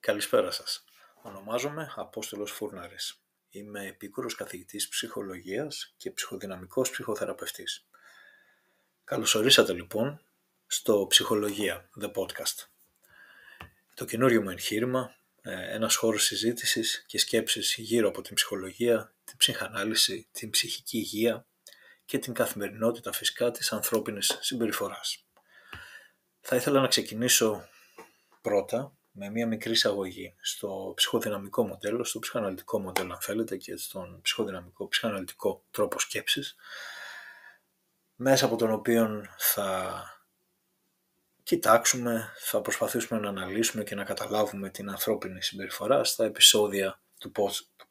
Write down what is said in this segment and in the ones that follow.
Καλησπέρα σας. Ονομάζομαι Απόστολος Φούρναρης. Είμαι επίκουρος καθηγητής ψυχολογίας και ψυχοδυναμικός ψυχοθεραπευτής. Καλωσορίσατε λοιπόν στο Ψυχολογία, The Podcast. Το καινούριο μου εγχείρημα, ένας χώρος συζήτησης και σκέψης γύρω από την ψυχολογία, την ψυχανάλυση, την ψυχική υγεία και την καθημερινότητα φυσικά της ανθρώπινης συμπεριφοράς. Θα ήθελα να ξεκινήσω πρώτα με μια μικρή εισαγωγή στο ψυχοδυναμικό μοντέλο, στο ψυχαναλυτικό μοντέλο αν θέλετε και στον ψυχοδυναμικό ψυχαναλυτικό τρόπο σκέψης, μέσα από τον οποίο θα κοιτάξουμε, θα προσπαθήσουμε να αναλύσουμε και να καταλάβουμε την ανθρώπινη συμπεριφορά στα επεισόδια του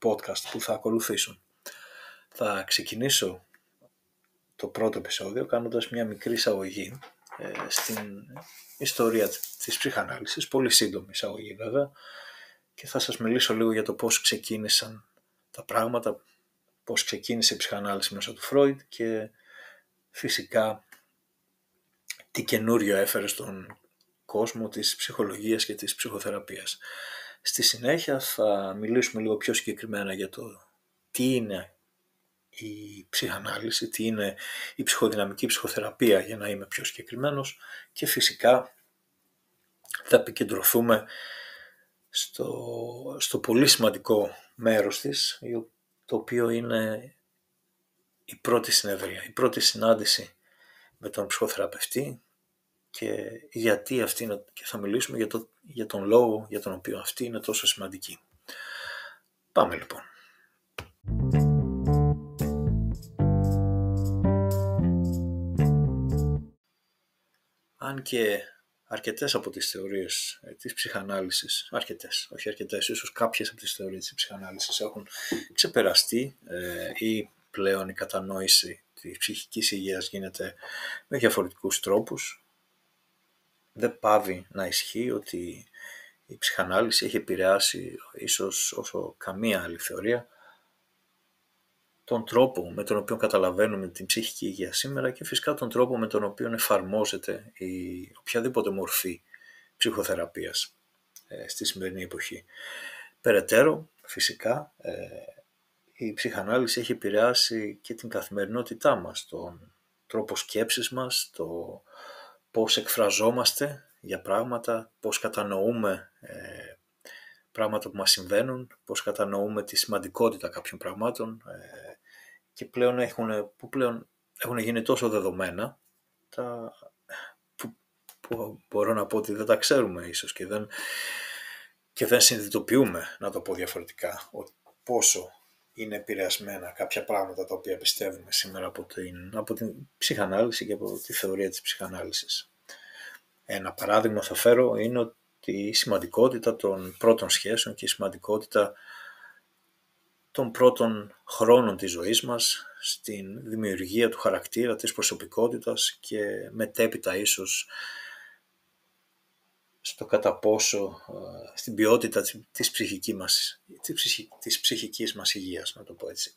podcast που θα ακολουθήσουν. Θα ξεκινήσω το πρώτο επεισόδιο κάνοντας μια μικρή εισαγωγή στην ιστορία της ψυχανάλυσης, πολύ σύντομη εισαγωγή βέβαια, και θα σας μιλήσω λίγο για το πώς ξεκίνησαν τα πράγματα, πώς ξεκίνησε η ψυχανάλυση μέσω του Φρόιντ και φυσικά τι καινούριο έφερε στον κόσμο της ψυχολογίας και της ψυχοθεραπείας. Στη συνέχεια θα μιλήσουμε λίγο πιο συγκεκριμένα για το τι είναι η ψυχανάλυση, τι είναι η ψυχοδυναμική ψυχοθεραπεία για να είμαι πιο συγκεκριμένος και φυσικά θα επικεντρωθούμε στο πολύ σημαντικό μέρος της, το οποίο είναι η πρώτη συνεδρία, η πρώτη συνάντηση με τον ψυχοθεραπευτή και γιατί αυτή είναι, και θα μιλήσουμε για τον λόγο για τον οποίο αυτή είναι τόσο σημαντική. Πάμε λοιπόν. Αν και αρκετές από τις θεωρίες της ψυχανάλυσης, ίσως κάποιες από τις θεωρίες της ψυχανάλυσης έχουν ξεπεραστεί ή πλέον η κατανόηση της ψυχικής υγείας γίνεται με διαφορετικούς τρόπους, δεν πάβει να ισχύει ότι η ψυχανάλυση έχει επηρεάσει ίσως όσο καμία άλλη θεωρία τον τρόπο με τον οποίο καταλαβαίνουμε την ψυχική υγεία σήμερα και φυσικά τον τρόπο με τον οποίο εφαρμόζεται η οποιαδήποτε μορφή ψυχοθεραπείας στη σημερινή εποχή. Περαιτέρω, φυσικά, η ψυχανάλυση έχει επηρεάσει και την καθημερινότητά μας, τον τρόπο σκέψης μας, το πώς εκφραζόμαστε για πράγματα, πώς κατανοούμε πράγματα που μας συμβαίνουν, πώς κατανοούμε τη σημαντικότητα κάποιων πραγμάτων και πλέον έχουν γίνει τόσο δεδομένα που μπορώ να πω ότι δεν τα ξέρουμε ίσως και δεν συνειδητοποιούμε, να το πω διαφορετικά, πόσο είναι επηρεασμένα κάποια πράγματα τα οποία πιστεύουμε σήμερα από την ψυχανάλυση και από τη θεωρία της ψυχανάλυσης. Ένα παράδειγμα θα φέρω είναι ότι η σημαντικότητα των πρώτων σχέσεων και η σημαντικότητα των πρώτων χρόνων της ζωής μας στην δημιουργία του χαρακτήρα, της προσωπικότητας και μετέπειτα ίσως στο κατά πόσο στην ποιότητα της ψυχικής μας υγείας, να το πω έτσι.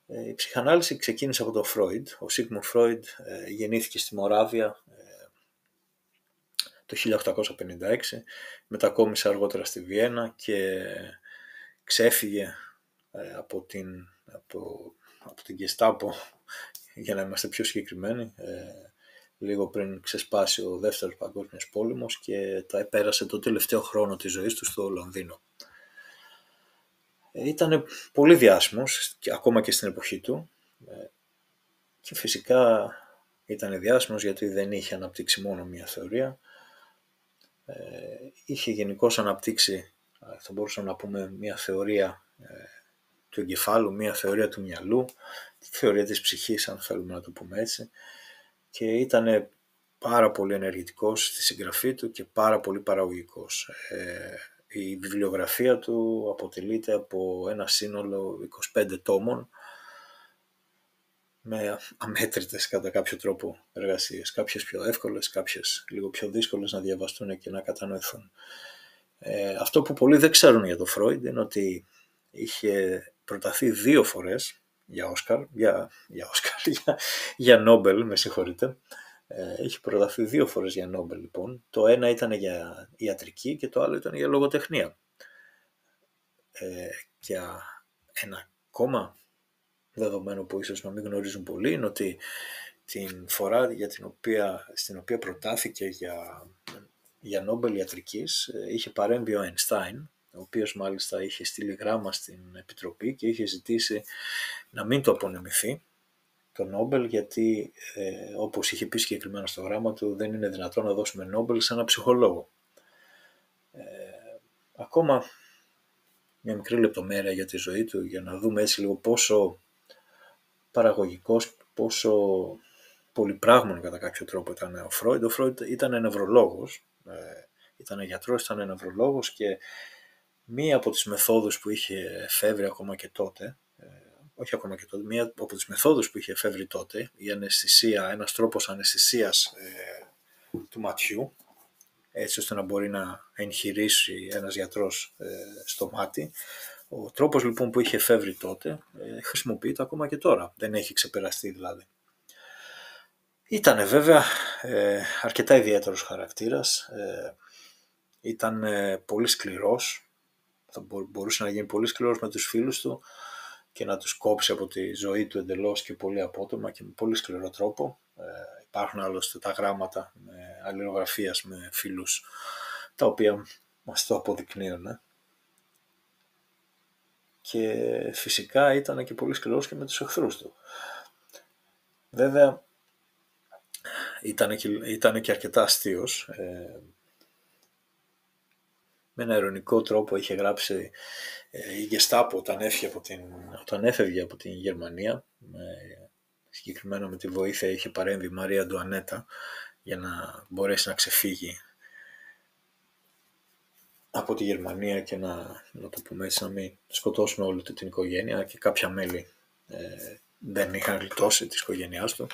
Η ψυχανάλυση ξεκίνησε από τον Φρόιντ. Ο Σίγμουντ Φρόιντ γεννήθηκε στη Μοράβια το 1856, μετακόμισε αργότερα στη Βιέννα και ξέφυγε από την Γκεστάπο, για να είμαστε πιο συγκεκριμένοι, λίγο πριν ξεσπάσει ο Δεύτερος Παγκόσμιος Πόλεμος και πέρασε το τελευταίο χρόνο της ζωής του στο Λονδίνο. Ήταν πολύ διάσημος, ακόμα και στην εποχή του, και φυσικά ήταν διάσημος γιατί δεν είχε αναπτύξει μόνο μία θεωρία. Είχε γενικώς αναπτύξει, θα μπορούσαμε να πούμε, μία θεωρία του εγκεφάλου, μία θεωρία του μυαλού, τη θεωρία της ψυχής, αν θέλουμε να το πούμε έτσι, και ήταν πάρα πολύ ενεργητικός στη συγγραφή του και πάρα πολύ παραγωγικός. Η βιβλιογραφία του αποτελείται από ένα σύνολο 25 τόμων με αμέτρητες κατά κάποιο τρόπο εργασίες, κάποιες πιο εύκολες, κάποιες λίγο πιο δύσκολες να διαβαστούν και να κατανοηθούν. Αυτό που πολλοί δεν ξέρουν για τον Φρόιντ είναι ότι είχε προταθεί 2 φορές για Νόμπελ, με συγχωρείτε, Είχε προταθεί 2 φορές για Νόμπελ λοιπόν. Το ένα ήταν για ιατρική και το άλλο ήταν για λογοτεχνία. Και ένα ακόμα δεδομένο που ίσως να μην γνωρίζουν πολλοί είναι ότι την φορά στην οποία προτάθηκε για Νόμπελ ιατρικής είχε παρέμβει ο Αϊνστάιν, ο οποίος μάλιστα είχε στείλει γράμμα στην Επιτροπή και είχε ζητήσει να μην το απονεμηθεί το Νόμπελ, γιατί όπως είχε πει συγκεκριμένα στο γράμμα του, δεν είναι δυνατόν να δώσουμε Νόμπελ σε ένα ψυχολόγο. Ακόμα μια μικρή λεπτομέρεια για τη ζωή του, για να δούμε έτσι λίγο πόσο παραγωγικός, πόσο πολυπράγμονο κατά κάποιο τρόπο ήταν ο Φρόιντ. Ο Φρόιντ ήταν νευρολόγος, ήταν γιατρός, ήταν νευρολόγος, και μία από τις μεθόδους που είχε εφεύρει ακόμα και τότε, μία από τις μεθόδους που είχε εφεύρει τότε, η αναισθησία, ένας τρόπος αναισθησίας του ματιού, έτσι ώστε να μπορεί να εγχειρήσει ένας γιατρός στο μάτι. Ο τρόπος λοιπόν που είχε εφεύρει τότε χρησιμοποιείται ακόμα και τώρα, δεν έχει ξεπεραστεί δηλαδή. Ήτανε βέβαια αρκετά ιδιαίτερος χαρακτήρας, ήταν πολύ σκληρός, θα μπορούσε να γίνει πολύ σκληρός με τους φίλους του και να τους κόψει από τη ζωή του εντελώς και πολύ απότομα και με πολύ σκληρό τρόπο. Υπάρχουν άλλωστε τα γράμματα αλληλογραφίας με φίλους, τα οποία μας το αποδεικνύουν. Και φυσικά ήταν και πολύ σκληρός και με τους εχθρούς του. Βέβαια ήταν και αρκετά αστείος. Με ένα ειρωνικό τρόπο είχε γράψει η Γκεστάπο όταν έφευγε από την Γερμανία, συγκεκριμένα με τη βοήθεια είχε παρέμβει η Μαρία Αντουανέτα για να μπορέσει να ξεφύγει από τη Γερμανία και να το πούμε έτσι, να μην σκοτώσουν όλη την οικογένεια, και κάποια μέλη δεν είχαν γλιτώσει της οικογένειάς του.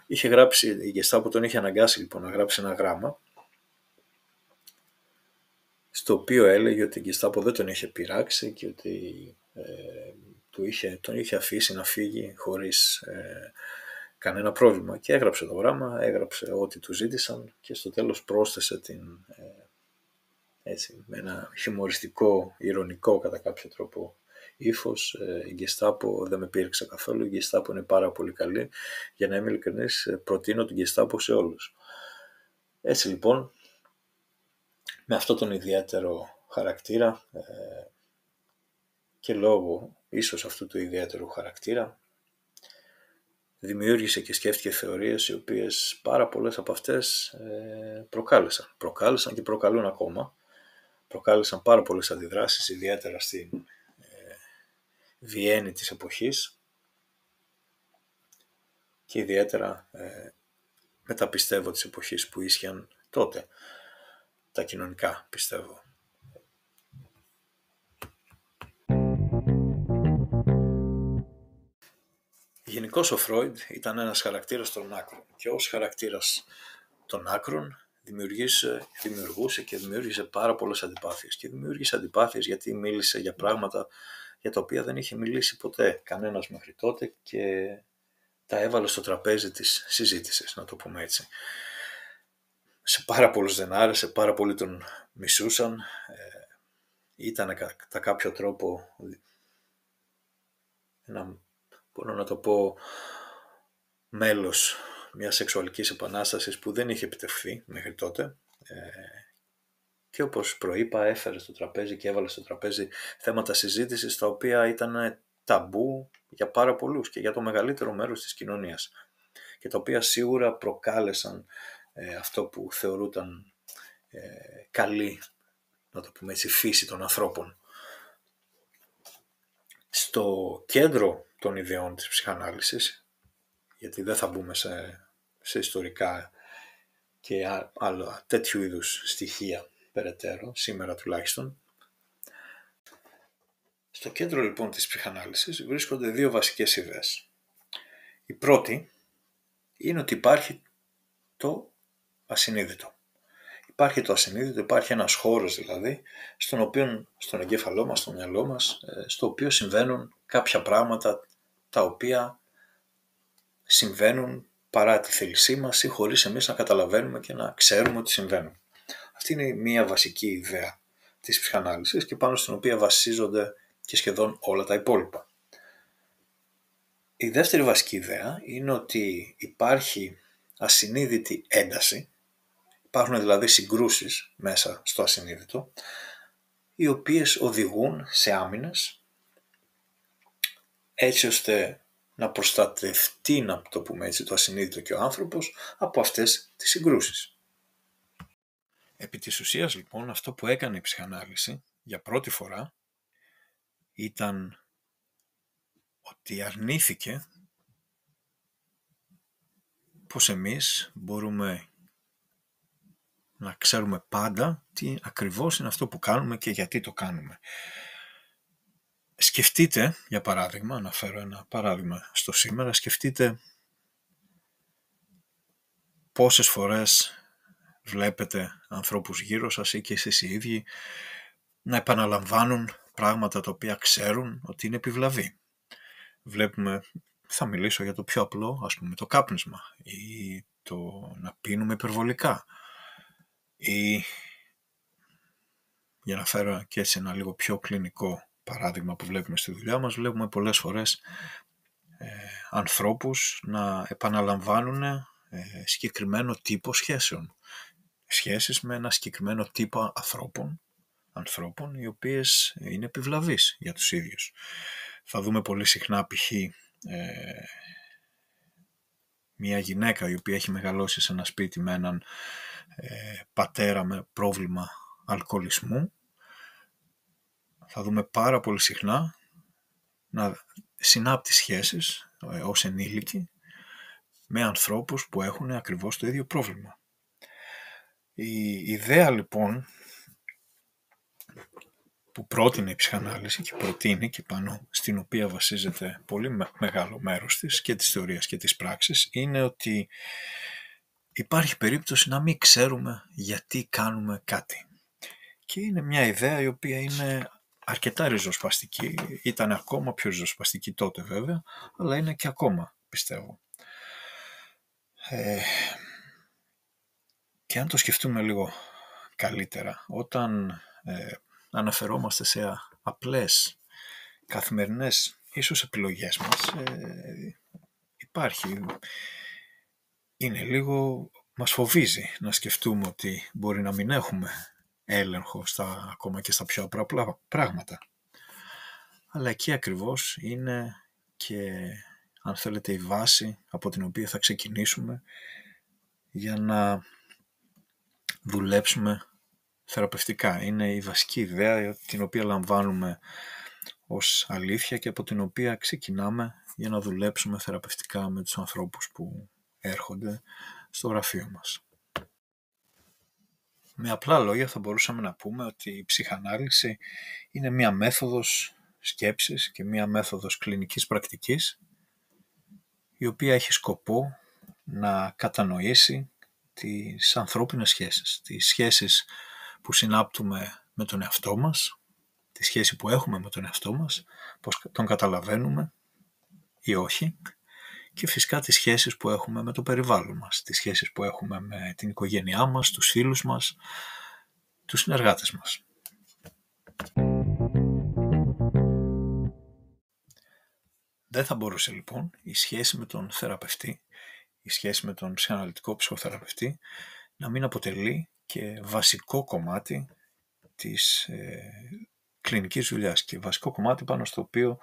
Είχε γράψει, η Γκεστάπο τον είχε αναγκάσει λοιπόν να γράψει ένα γράμμα, στο οποίο έλεγε ότι η Γκεστάπο δεν τον είχε πειράξει και ότι τον είχε αφήσει να φύγει χωρίς κανένα πρόβλημα. Και έγραψε το γράμμα, έγραψε ό,τι του ζήτησαν και στο τέλος πρόσθεσε με ένα χιουμοριστικό, ειρωνικό κατά κάποιο τρόπο ύφος, η Γκεστάπο δεν με πήρξε καθόλου, η Γκεστάπο είναι πάρα πολύ καλή, για να είμαι ειλικρινής προτείνω την Γκεστάπο σε όλους. Έτσι λοιπόν, με αυτόν τον ιδιαίτερο χαρακτήρα και λόγω ίσως αυτού του ιδιαίτερου χαρακτήρα δημιούργησε και σκέφτηκε θεωρίες οι οποίες πάρα πολλές από αυτές προκάλεσαν και προκαλούν ακόμα. Προκάλεσαν πάρα πολλές αντιδράσεις, ιδιαίτερα στην Βιέννη της εποχής και ιδιαίτερα με τα πιστεύω της εποχής που ίσχυαν τότε, τα κοινωνικά πιστεύω. Γενικώς ο Φρόιντ ήταν ένας χαρακτήρας των άκρων και ως χαρακτήρας των άκρων δημιουργούσε και δημιούργησε πάρα πολλές αντιπάθειες. Και δημιούργησε αντιπάθειες γιατί μίλησε για πράγματα για τα οποία δεν είχε μιλήσει ποτέ κανένας μέχρι τότε και τα έβαλε στο τραπέζι της συζήτησης, να το πούμε έτσι. Σε πάρα πολλούς δεν άρεσε, πάρα πολλοί τον μισούσαν, ήταν κατά κάποιο τρόπο, μπορώ να το πω, μέλος μιας σεξουαλικής επανάστασης που δεν είχε επιτευχθεί μέχρι τότε, και όπως προείπα έφερε στο τραπέζι και έβαλε στο τραπέζι θέματα συζήτησης τα οποία ήταν ταμπού για πάρα πολλούς και για το μεγαλύτερο μέρος της κοινωνίας και τα οποία σίγουρα προκάλεσαν αυτό που θεωρούταν καλή, να το πούμε έτσι, φύση των ανθρώπων. Στο κέντρο των ιδεών της ψυχανάλυσης, γιατί δεν θα μπούμε σε ιστορικά και άλλα τέτοιου είδους στοιχεία περαιτέρω, σήμερα τουλάχιστον. Στο κέντρο λοιπόν της ψυχανάλυσης βρίσκονται δύο βασικές ιδέες. Η πρώτη είναι ότι υπάρχει το ασυνείδητο. Υπάρχει το ασυνείδητο, υπάρχει ένας χώρος δηλαδή, στον εγκέφαλό μας, στο μυαλό μας, στο οποίο συμβαίνουν κάποια πράγματα τα οποία συμβαίνουν παρά τη θέλησή μας ή χωρίς εμείς να καταλαβαίνουμε και να ξέρουμε ότι συμβαίνουν. Αυτή είναι μία βασική ιδέα της ψυχανάλυσης και πάνω στην οποία βασίζονται και σχεδόν όλα τα υπόλοιπα. Η δεύτερη βασική ιδέα είναι ότι υπάρχει ασυνείδητη ένταση, υπάρχουν δηλαδή συγκρούσεις μέσα στο ασυνείδητο, οι οποίες οδηγούν σε άμυνες, έτσι ώστε να προστατευτεί, να το πούμε έτσι, το ασυνείδητο και ο άνθρωπος από αυτές τις συγκρούσεις. Επί της ουσίας λοιπόν αυτό που έκανε η ψυχανάλυση για πρώτη φορά ήταν ότι αρνήθηκε πως εμείς μπορούμε να ξέρουμε πάντα τι ακριβώς είναι αυτό που κάνουμε και γιατί το κάνουμε. Σκεφτείτε, για παράδειγμα, να φέρω ένα παράδειγμα στο σήμερα, σκεφτείτε πόσες φορές βλέπετε ανθρώπους γύρω σας ή και εσείς οι ίδιοι να επαναλαμβάνουν πράγματα τα οποία ξέρουν ότι είναι επιβλαβή. Βλέπουμε, θα μιλήσω για το πιο απλό, ας πούμε το κάπνισμα ή το να πίνουμε υπερβολικά ή, για να φέρω και έτσι ένα λίγο πιο κλινικό παράδειγμα που βλέπουμε στη δουλειά μας, βλέπουμε πολλές φορές ανθρώπους να επαναλαμβάνουν συγκεκριμένο τύπο σχέσεων. Σχέσεις με ένα συγκεκριμένο τύπο ανθρώπων οι οποίες είναι επιβλαβείς για τους ίδιους. Θα δούμε πολύ συχνά π.χ. Μια γυναίκα η οποία έχει μεγαλώσει σε ένα σπίτι με έναν πατέρα με πρόβλημα αλκοολισμού. Θα δούμε πάρα πολύ συχνά να συνάπτει σχέσεις ως ενήλικη με ανθρώπους που έχουν ακριβώς το ίδιο πρόβλημα. Η ιδέα λοιπόν που πρότεινε η ψυχανάλυση και προτείνει και πάνω στην οποία βασίζεται πολύ μεγάλο μέρος της και της θεωρίας και της πράξης είναι ότι υπάρχει περίπτωση να μην ξέρουμε γιατί κάνουμε κάτι. Και είναι μια ιδέα η οποία είναι αρκετά ριζοσπαστική, ήταν ακόμα πιο ριζοσπαστική τότε βέβαια, αλλά είναι και ακόμα πιστεύω. Και αν το σκεφτούμε λίγο καλύτερα, όταν αναφερόμαστε σε απλές καθημερινές ίσως επιλογές μας, είναι λίγο, μας φοβίζει να σκεφτούμε ότι μπορεί να μην έχουμε έλεγχο ακόμα και στα πιο απλά πράγματα. Αλλά εκεί ακριβώς είναι και, αν θέλετε, η βάση από την οποία θα ξεκινήσουμε για να δουλέψουμε θεραπευτικά. Είναι η βασική ιδέα την οποία λαμβάνουμε ως αλήθεια και από την οποία ξεκινάμε για να δουλέψουμε θεραπευτικά με τους ανθρώπους που έρχονται στο γραφείο μας. Με απλά λόγια θα μπορούσαμε να πούμε ότι η ψυχανάλυση είναι μία μέθοδος σκέψης και μία μέθοδος κλινικής πρακτικής η οποία έχει σκοπό να κατανοήσει τις ανθρώπινες σχέσεις, τις σχέσεις που συνάπτουμε με τον εαυτό μας, τη σχέση που έχουμε με τον εαυτό μας, πώς τον καταλαβαίνουμε ή όχι, και φυσικά τις σχέσεις που έχουμε με το περιβάλλον μας, τις σχέσεις που έχουμε με την οικογένειά μας, τους φίλους μας, τους συνεργάτες μας. Δεν θα μπορούσε λοιπόν η σχέση με τον θεραπευτή, η σχέση με τον ψυχαναλυτικό ψυχοθεραπευτή να μην αποτελεί και βασικό κομμάτι της κλινικής δουλειάς και βασικό κομμάτι πάνω στο οποίο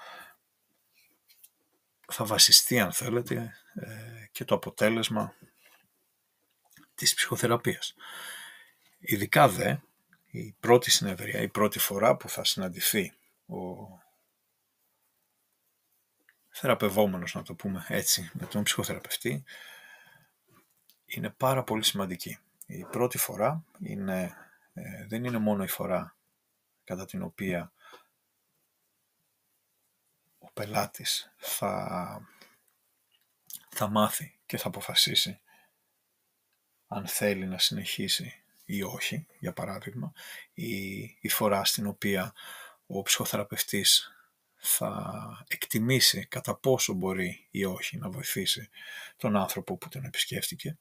θα βασιστεί, αν θέλετε, και το αποτέλεσμα της ψυχοθεραπείας. Ειδικά δε η πρώτη συνεδρία, η πρώτη φορά που θα συναντηθεί ο θεραπευόμενος, να το πούμε έτσι, με τον ψυχοθεραπευτή, είναι πάρα πολύ σημαντική. Η πρώτη φορά δεν είναι μόνο η φορά κατά την οποία ο πελάτης θα μάθει και θα αποφασίσει αν θέλει να συνεχίσει ή όχι, για παράδειγμα, ή η φορά στην οποία ο ψυχοθεραπευτής θα εκτιμήσει κατά πόσο μπορεί ή όχι να βοηθήσει τον άνθρωπο που τον επισκέφτηκε,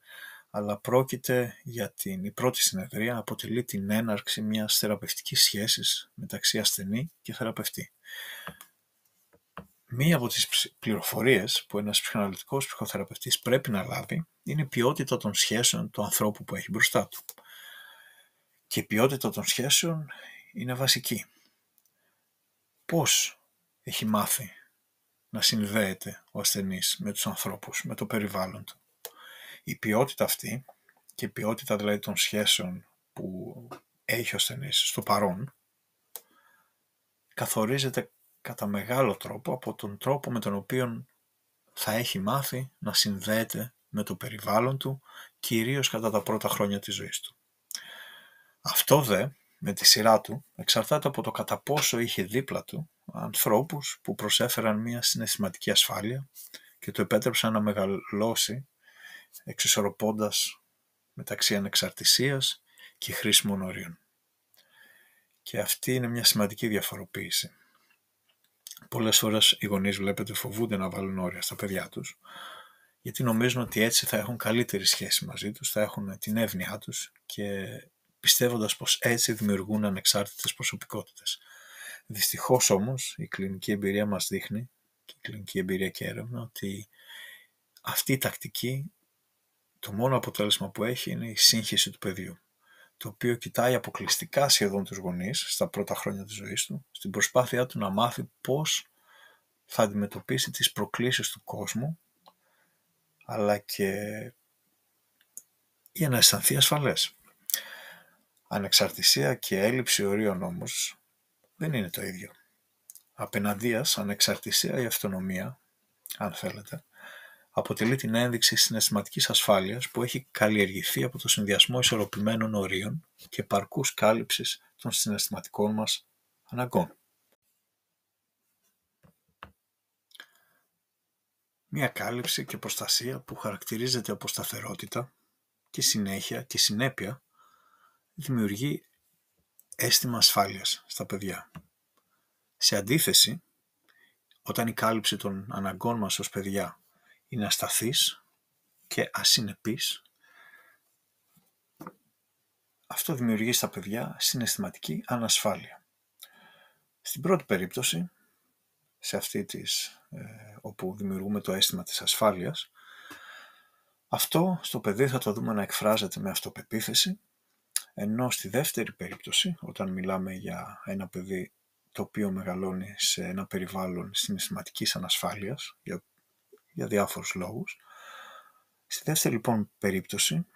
αλλά πρόκειται για η πρώτη συνεδρία, αποτελεί την έναρξη μιας θεραπευτικής σχέσης μεταξύ ασθενή και θεραπευτή. Μία από τις πληροφορίες που ένας ψυχαναλυτικός ψυχοθεραπευτής πρέπει να λάβει είναι η ποιότητα των σχέσεων του ανθρώπου που έχει μπροστά του. Και η ποιότητα των σχέσεων είναι βασική. Πώς έχει μάθει να συνδέεται ο ασθενής με τους ανθρώπους, με το περιβάλλον του. Η ποιότητα αυτή και η ποιότητα δηλαδή των σχέσεων που έχει ο ασθενής στο παρόν καθορίζεται κατά μεγάλο τρόπο από τον τρόπο με τον οποίο θα έχει μάθει να συνδέεται με το περιβάλλον του, κυρίως κατά τα πρώτα χρόνια της ζωής του. Αυτό δε, με τη σειρά του, εξαρτάται από το κατά πόσο είχε δίπλα του ανθρώπους που προσέφεραν μια συναισθηματική ασφάλεια και του επέτρεψαν να μεγαλώσει εξισορροπώντας μεταξύ ανεξαρτησίας και χρήσιμων ορίων. Και αυτή είναι μια σημαντική διαφοροποίηση. Πολλές φορές οι γονείς, βλέπετε, φοβούνται να βάλουν όρια στα παιδιά τους, γιατί νομίζουν ότι έτσι θα έχουν καλύτερη σχέση μαζί τους, θα έχουν την εύνοιά τους και πιστεύοντας πως έτσι δημιουργούν ανεξάρτητες προσωπικότητες. Δυστυχώς όμως η κλινική εμπειρία μας δείχνει, και η κλινική εμπειρία και έρευνα, ότι αυτή η τακτική το μόνο αποτέλεσμα που έχει είναι η σύγχυση του παιδιού, το οποίο κοιτάει αποκλειστικά σχεδόν τους γονείς στα πρώτα χρόνια της ζωής του, στην προσπάθειά του να μάθει πώς θα αντιμετωπίσει τις προκλήσεις του κόσμου, αλλά και για να αισθανθεί ασφαλές. Ανεξαρτησία και έλλειψη ορίων όμως δεν είναι το ίδιο. Απεναντίας, ανεξαρτησία ή αυτονομία, αν θέλετε, αποτελεί την ένδειξη συναισθηματικής ασφάλειας που έχει καλλιεργηθεί από το συνδυασμό ισορροπημένων ορίων και επαρκούς κάλυψης των συναισθηματικών μας αναγκών. Μια κάλυψη και προστασία που χαρακτηρίζεται από σταθερότητα και συνέχεια και συνέπεια δημιουργεί αίσθημα ασφάλειας στα παιδιά. Σε αντίθεση, όταν η κάλυψη των αναγκών μας ως παιδιά είναι ασταθής και ασυνεπής, αυτό δημιουργεί στα παιδιά συναισθηματική ανασφάλεια. Στην πρώτη περίπτωση, σε αυτή όπου δημιουργούμε το αίσθημα της ασφάλειας, αυτό στο παιδί θα το δούμε να εκφράζεται με αυτοπεποίθηση, ενώ στη δεύτερη περίπτωση, όταν μιλάμε για ένα παιδί το οποίο μεγαλώνει σε ένα περιβάλλον συναισθηματικής ανασφάλειας, για διάφορους λόγους, στη δεύτερη λοιπόν περίπτωση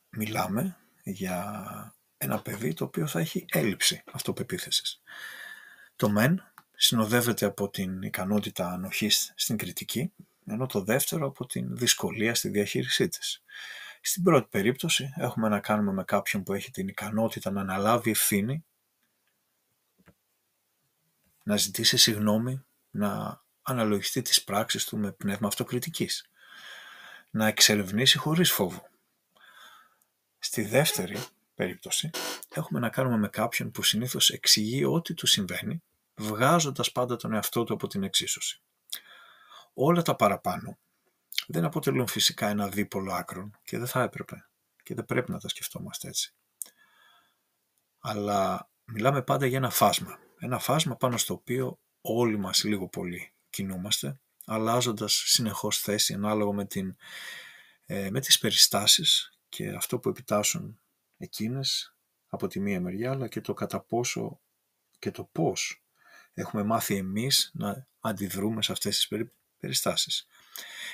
μιλάμε για ένα παιδί το οποίο θα έχει έλλειψη αυτοπεποίθησης. Το μεν συνοδεύεται από την ικανότητα ανοχής στην κριτική, ενώ το δεύτερο από την δυσκολία στη διαχείρισή της. Στην πρώτη περίπτωση έχουμε να κάνουμε με κάποιον που έχει την ικανότητα να αναλάβει ευθύνη, να ζητήσει συγγνώμη, να αναλογιστεί τις πράξεις του με πνεύμα αυτοκριτικής, να εξερευνήσει χωρίς φόβο. Στη δεύτερη περίπτωση έχουμε να κάνουμε με κάποιον που συνήθως εξηγεί ό,τι του συμβαίνει, βγάζοντας πάντα τον εαυτό του από την εξίσωση. Όλα τα παραπάνω δεν αποτελούν φυσικά ένα δίπολο άκρων και δεν θα έπρεπε και δεν πρέπει να τα σκεφτόμαστε έτσι. Αλλά μιλάμε πάντα για ένα φάσμα. Ένα φάσμα πάνω στο οποίο όλοι μας λίγο πολύ κινούμαστε, αλλάζοντας συνεχώς θέση ανάλογα με τις περιστάσεις και αυτό που επιτάσσουν εκείνες από τη μία μεριά, αλλά και το κατά πόσο και το πώς έχουμε μάθει εμείς να αντιδρούμε σε αυτές τις περιστάσεις.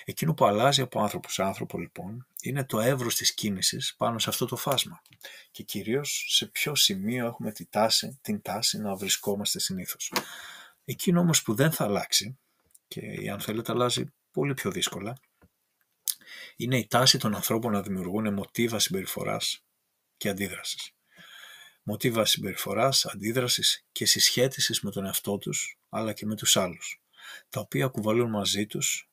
Εκείνο που αλλάζει από άνθρωπο σε άνθρωπο λοιπόν είναι το εύρος της κίνησης πάνω σε αυτό το φάσμα και κυρίως σε ποιο σημείο έχουμε την τάση να βρισκόμαστε συνήθως. Εκείνο όμως που δεν θα αλλάξει και αν θέλετε αλλάζει πολύ πιο δύσκολα είναι η τάση των ανθρώπων να δημιουργούν μοτίβα συμπεριφοράς και αντίδρασης. Μοτίβα συμπεριφοράς, αντίδρασης και συσχέτισης με τον εαυτό τους αλλά και με τους άλλους, τα οποία κουβαλούν μαζί τους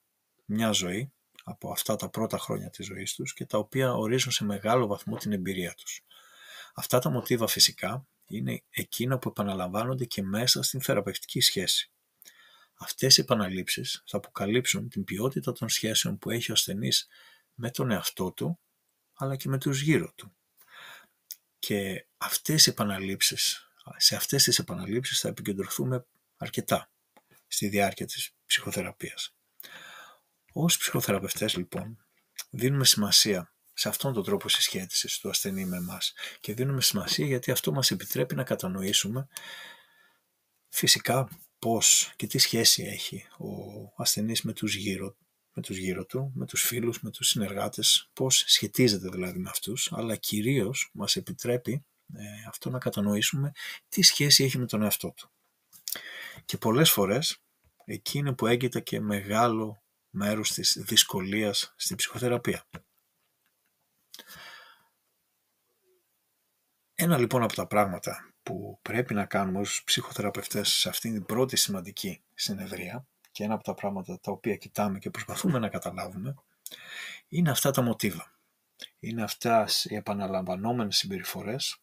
μια ζωή από αυτά τα πρώτα χρόνια της ζωής τους και τα οποία ορίζουν σε μεγάλο βαθμό την εμπειρία τους. Αυτά τα μοτίβα φυσικά είναι εκείνα που επαναλαμβάνονται και μέσα στην θεραπευτική σχέση. Αυτές οι επαναλήψεις θα αποκαλύψουν την ποιότητα των σχέσεων που έχει ο ασθενής με τον εαυτό του, αλλά και με τους γύρω του. Και σε αυτές τις επαναλήψεις θα επικεντρωθούμε αρκετά στη διάρκεια της ψυχοθεραπείας. Ως ψυχοθεραπευτές λοιπόν δίνουμε σημασία σε αυτόν τον τρόπο συσχέτισης του ασθενή με εμάς και δίνουμε σημασία γιατί αυτό μας επιτρέπει να κατανοήσουμε φυσικά πώς και τι σχέση έχει ο ασθενής με τους γύρω του, με τους φίλους, με τους συνεργάτες, πώς σχετίζεται δηλαδή με αυτούς, αλλά κυρίως μας επιτρέπει αυτό να κατανοήσουμε τι σχέση έχει με τον εαυτό του. Και πολλές φορές εκεί είναι που έγκυται και μεγάλο μέρος της δυσκολίας στην ψυχοθεραπεία. Ένα λοιπόν από τα πράγματα που πρέπει να κάνουμε ως ψυχοθεραπευτές σε αυτήν την πρώτη σημαντική συνεδρία και ένα από τα πράγματα τα οποία κοιτάμε και προσπαθούμε να καταλάβουμε είναι αυτά τα μοτίβα. Είναι αυτές οι επαναλαμβανόμενες συμπεριφορές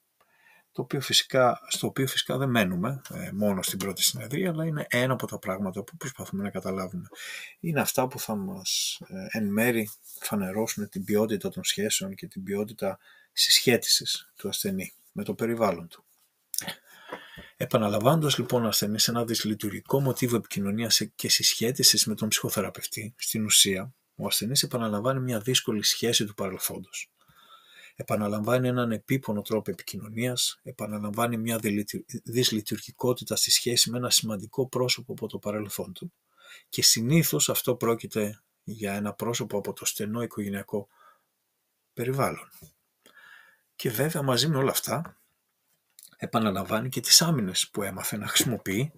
στο οποίο φυσικά δεν μένουμε μόνο στην πρώτη συνεδρία, αλλά είναι ένα από τα πράγματα που προσπαθούμε να καταλάβουμε. Είναι αυτά που θα μας εν μέρη φανερώσουν την ποιότητα των σχέσεων και την ποιότητα συσχέτισης του ασθενή με το περιβάλλον του. Επαναλαμβάνοντας λοιπόν ο ασθενής ένα δυσλειτουργικό μοτίβο επικοινωνίας και συσχέτισης με τον ψυχοθεραπευτή, στην ουσία ο ασθενής επαναλαμβάνει μια δύσκολη σχέση του παρελθόντος. Επαναλαμβάνει έναν επίπονο τρόπο επικοινωνίας, επαναλαμβάνει μια δυσλειτουργικότητα στη σχέση με ένα σημαντικό πρόσωπο από το παρελθόν του και συνήθως αυτό πρόκειται για ένα πρόσωπο από το στενό οικογενειακό περιβάλλον. Και βέβαια μαζί με όλα αυτά επαναλαμβάνει και τις άμυνες που έμαθε να χρησιμοποιεί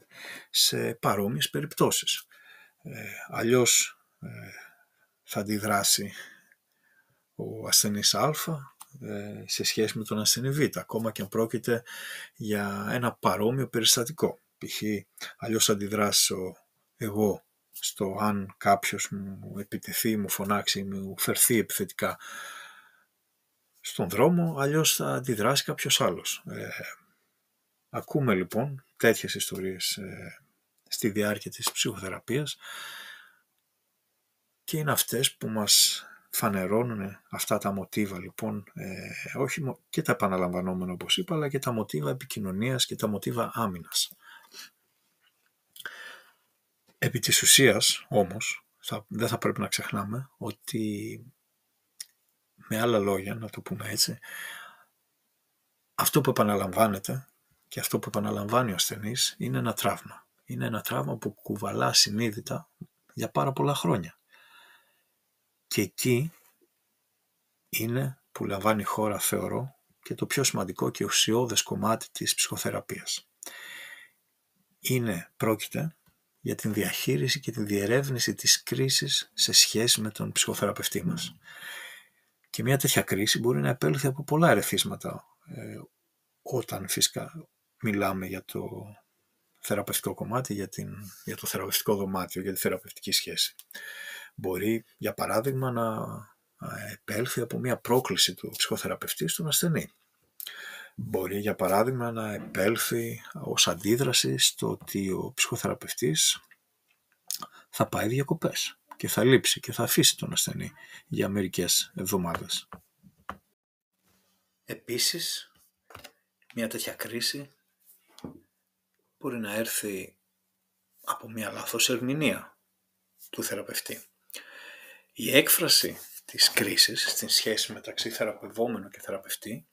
σε παρόμοιες περιπτώσεις. Αλλιώς θα αντιδράσει ο ασθενής Α σε σχέση με τον ασθενή Β, ακόμα και αν πρόκειται για ένα παρόμοιο περιστατικό. Π.χ. αλλιώς αντιδράσω εγώ στο αν κάποιος μου επιτεθεί, μου φωνάξει, μου φερθεί επιθετικά στον δρόμο, αλλιώς θα αντιδράσει κάποιος άλλος. Ακούμε λοιπόν τέτοιες ιστορίες στη διάρκεια της ψυχοθεραπείας και είναι αυτές που μας φανερώνουν αυτά τα μοτίβα λοιπόν, όχι και τα επαναλαμβανόμενα όπως είπα, αλλά και τα μοτίβα επικοινωνίας και τα μοτίβα άμυνας. Επί της ουσίας όμως δεν θα πρέπει να ξεχνάμε ότι, με άλλα λόγια να το πούμε έτσι, αυτό που επαναλαμβάνεται και αυτό που επαναλαμβάνει ο ασθενής είναι ένα τραύμα. Είναι ένα τραύμα που κουβαλά συνείδητα για πάρα πολλά χρόνια. Και εκεί είναι που λαμβάνει η χώρα, θεωρώ, και το πιο σημαντικό και ουσιώδες κομμάτι της ψυχοθεραπείας. Πρόκειται για την διαχείριση και την διερεύνηση της κρίσης σε σχέση με τον ψυχοθεραπευτή μας. Και μια τέτοια κρίση μπορεί να επέλθει από πολλά ερεθίσματα όταν φυσικά μιλάμε για το θεραπευτικό κομμάτι, για το θεραπευτικό δωμάτιο, για τη θεραπευτική σχέση. Μπορεί, για παράδειγμα, να επέλθει από μια πρόκληση του ψυχοθεραπευτή στον ασθενή. Μπορεί, για παράδειγμα, να επέλθει ως αντίδραση στο ότι ο ψυχοθεραπευτής θα πάει διακοπές και θα λείψει και θα αφήσει τον ασθενή για μερικές εβδομάδες. Επίσης, μια τέτοια κρίση μπορεί να έρθει από μια λάθος ερμηνεία του θεραπευτή. Η έκφραση της κρίσης στην σχέση μεταξύ θεραπευόμενου και θεραπευτή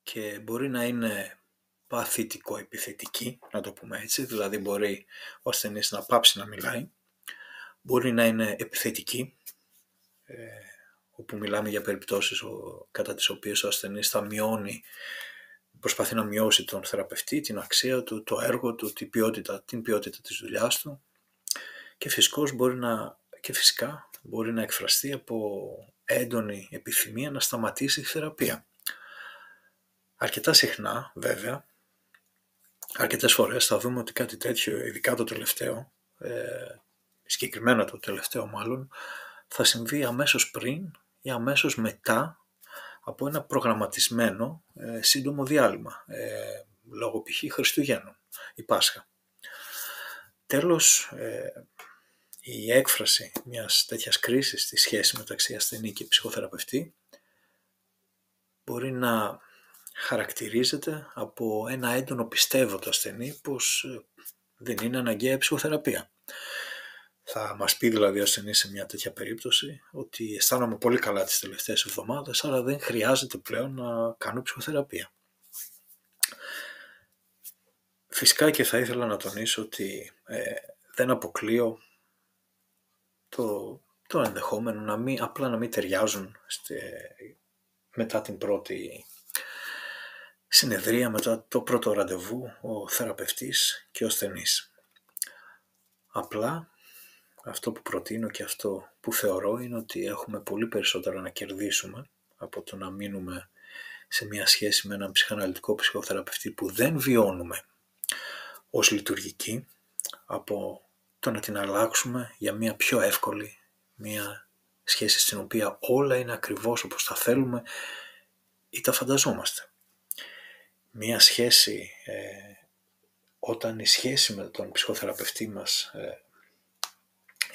και μπορεί να είναι παθητικό-επιθετική, να το πούμε έτσι, δηλαδή μπορεί ο ασθενής να πάψει να μιλάει, μπορεί να είναι επιθετική, όπου μιλάμε για περιπτώσεις κατά τις οποίες ο ασθενής προσπαθεί να μειώσει τον θεραπευτή, την αξία του, το έργο του, την ποιότητα της δουλειάς του και φυσικά μπορεί να εκφραστεί από έντονη επιθυμία να σταματήσει η θεραπεία. Αρκετά συχνά, βέβαια, αρκετές φορές θα δούμε ότι κάτι τέτοιο, ειδικά το τελευταίο, συγκεκριμένα το τελευταίο μάλλον, θα συμβεί αμέσως πριν ή αμέσως μετά από ένα προγραμματισμένο σύντομο διάλειμμα, λόγω π.χ. Χριστουγέννων ή Πάσχα. Τέλος, η έκφραση μιας τέτοιας κρίσης στη σχέση μεταξύ ασθενή και ψυχοθεραπευτή μπορεί να χαρακτηρίζεται από ένα έντονο πιστεύω το ασθενή πως δεν είναι αναγκαία ψυχοθεραπεία. Θα μας πει δηλαδή ο ασθενής σε μια τέτοια περίπτωση ότι αισθάνομαι πολύ καλά τις τελευταίες εβδομάδες, αλλά δεν χρειάζεται πλέον να κάνω ψυχοθεραπεία. Φυσικά και θα ήθελα να τονίσω ότι δεν αποκλείω το ενδεχόμενο απλά να μην ταιριάζουν μετά την πρώτη συνεδρία, μετά το πρώτο ραντεβού, ο θεραπευτής και ο ασθενής. Απλά αυτό που προτείνω και αυτό που θεωρώ είναι ότι έχουμε πολύ περισσότερα να κερδίσουμε από το να μείνουμε σε μια σχέση με έναν ψυχαναλυτικό ψυχοθεραπευτή που δεν βιώνουμε ως λειτουργική, από το να την αλλάξουμε για μια πιο εύκολη, μια σχέση στην οποία όλα είναι ακριβώς όπως τα θέλουμε ή τα φανταζόμαστε. Μια σχέση, όταν η σχέση με τον ψυχοθεραπευτή μας,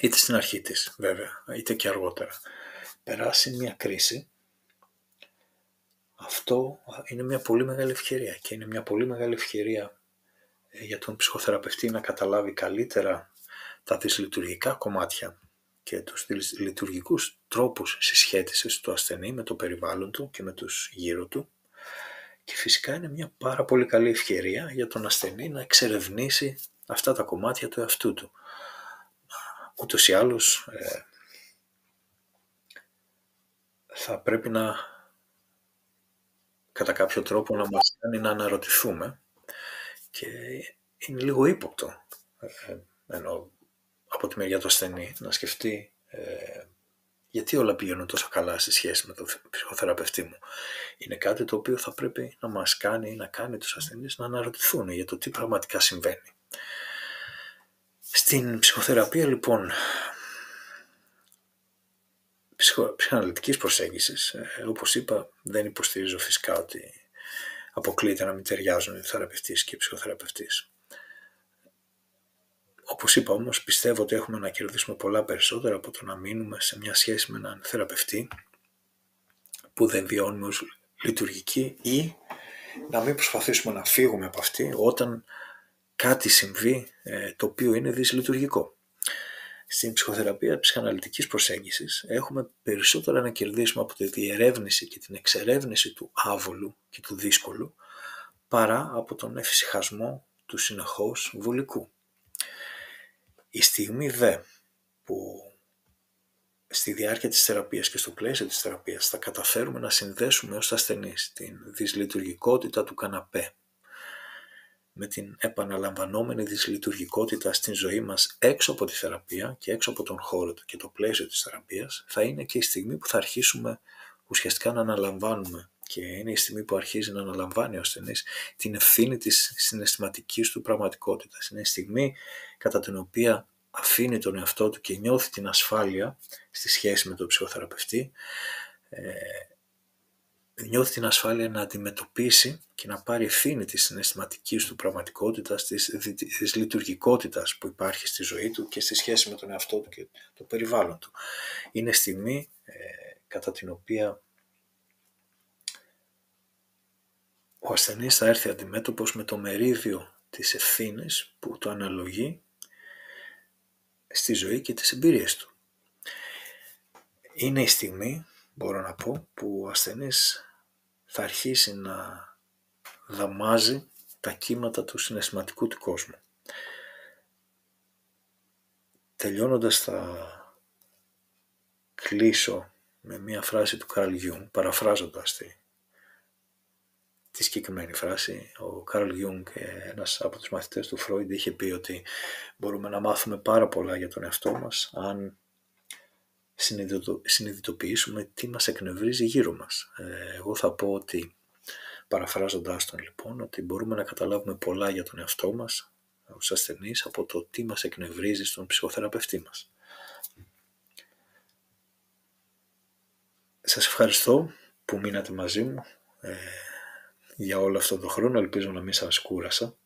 είτε στην αρχή της βέβαια, είτε και αργότερα, περάσει μια κρίση, αυτό είναι μια πολύ μεγάλη ευκαιρία και είναι μια πολύ μεγάλη ευκαιρία για τον ψυχοθεραπευτή να καταλάβει καλύτερα τα δυσλειτουργικά κομμάτια και τους λειτουργικούς τρόπους συσχέτισης του ασθενή με το περιβάλλον του και με τους γύρω του, και φυσικά είναι μια πάρα πολύ καλή ευκαιρία για τον ασθενή να εξερευνήσει αυτά τα κομμάτια του εαυτού του. Ούτως ή άλλως θα πρέπει να, κατά κάποιο τρόπο, να μας κάνει να αναρωτηθούμε, και είναι λίγο ύποπτο ενώ από τη μεριά του ασθενή να σκεφτεί γιατί όλα πηγαίνουν τόσο καλά σε σχέση με τον ψυχοθεραπευτή μου. Είναι κάτι το οποίο θα πρέπει να μας κάνει ή να κάνει τους ασθενείς να αναρωτηθούν για το τι πραγματικά συμβαίνει. Στην ψυχοθεραπεία λοιπόν ψυχαναλυτικής προσέγγισης, όπως είπα, δεν υποστηρίζω φυσικά ότι αποκλείεται να μην ταιριάζουν οι θεραπευτής και οι ψυχοθεραπευτής. Όπως είπα όμως, πιστεύω ότι έχουμε να κερδίσουμε πολλά περισσότερα από το να μείνουμε σε μια σχέση με έναν θεραπευτή που δεν βιώνουμε ως λειτουργική, ή να μην προσπαθήσουμε να φύγουμε από αυτή όταν κάτι συμβεί το οποίο είναι δυσλειτουργικό. Στην ψυχοθεραπεία ψυχαναλυτικής προσέγγισης έχουμε περισσότερα να κερδίσουμε από τη διερεύνηση και την εξερεύνηση του άβολου και του δύσκολου, παρά από τον εφησυχασμό του συνεχώς βολικού. Η στιγμή δε που στη διάρκεια της θεραπείας και στο πλαίσιο της θεραπείας θα καταφέρουμε να συνδέσουμε ως ασθενείς την δυσλειτουργικότητα του καναπέ με την επαναλαμβανόμενη δυσλειτουργικότητα στην ζωή μας έξω από τη θεραπεία και έξω από τον χώρο και το πλαίσιο της θεραπείας, θα είναι και η στιγμή που θα αρχίσουμε ουσιαστικά να αναλαμβάνουμε, και είναι η στιγμή που αρχίζει να αναλαμβάνει ο ασθενής την ευθύνη της συναισθηματικής του πραγματικότητας. Είναι η στιγμή κατά την οποία αφήνει τον εαυτό του και νιώθει την ασφάλεια στη σχέση με τον ψυχοθεραπευτή, νιώθει την ασφάλεια να αντιμετωπίσει και να πάρει ευθύνη της συναισθηματικής του πραγματικότητας, της λειτουργικότητας που υπάρχει στη ζωή του και στη σχέση με τον εαυτό του και το περιβάλλον του. Είναι στιγμή κατά την οποία ο ασθενής θα έρθει αντιμέτωπος με το μερίδιο της ευθύνης που το αναλογεί στη ζωή και τις εμπειρίες του. Είναι η στιγμή, μπορώ να πω, που ο ασθενής θα αρχίσει να δαμάζει τα κύματα του συναισθηματικού του κόσμου. Τελειώνοντας θα κλείσω με μία φράση του Καρλ Γιούγκ, παραφράζοντας τη συγκεκριμένη φράση. Ο Καρλ Γιούγκ, ένας από τους μαθητές του Φρόιντ, είχε πει ότι μπορούμε να μάθουμε πάρα πολλά για τον εαυτό μας αν συνειδητοποιήσουμε τι μας εκνευρίζει γύρω μας. Εγώ θα πω ότι, παραφράζοντάς τον λοιπόν, ότι μπορούμε να καταλάβουμε πολλά για τον εαυτό μας ως ασθενείς από το τι μας εκνευρίζει στον ψυχοθεραπευτή μας. Σας ευχαριστώ που μείνατε μαζί μου για όλο αυτό το χρόνο. Ελπίζω να μην σας κούρασα.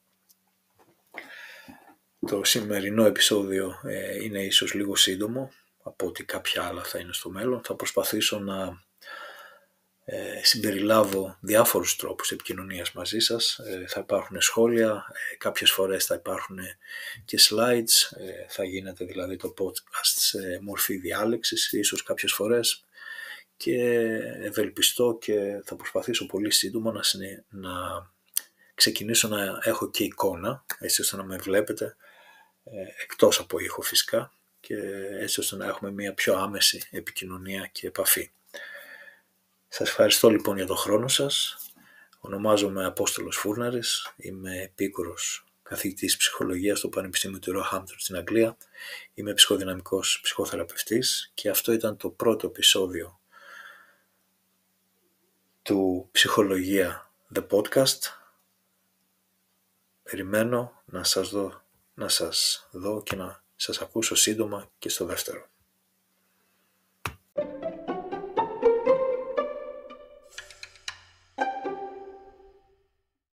Το σημερινό επεισόδιο είναι ίσως λίγο σύντομο από ότι κάποια άλλα θα είναι στο μέλλον. Θα προσπαθήσω να συμπεριλάβω διάφορους τρόπους επικοινωνίας μαζί σας. Θα υπάρχουν σχόλια, κάποιες φορές θα υπάρχουν και slides, θα γίνεται δηλαδή το podcast σε μορφή διάλεξης ίσως κάποιες φορές, και ευελπιστώ και θα προσπαθήσω πολύ σύντομα να ξεκινήσω να έχω και εικόνα, έτσι ώστε να με βλέπετε εκτός από ήχο φυσικά, και έτσι ώστε να έχουμε μια πιο άμεση επικοινωνία και επαφή. Σας ευχαριστώ λοιπόν για τον χρόνο σας. Ονομάζομαι Απόστολος Φούρναρης, είμαι επίκουρος καθηγητής ψυχολογίας στο Πανεπιστήμιο του Roehampton στην Αγγλία. Είμαι ψυχοδυναμικός ψυχοθεραπευτής και αυτό ήταν το πρώτο επεισόδιο του Ψυχολογία The Podcast. Περιμένω να σας δω και να σας ακούσω σύντομα και στο δεύτερο.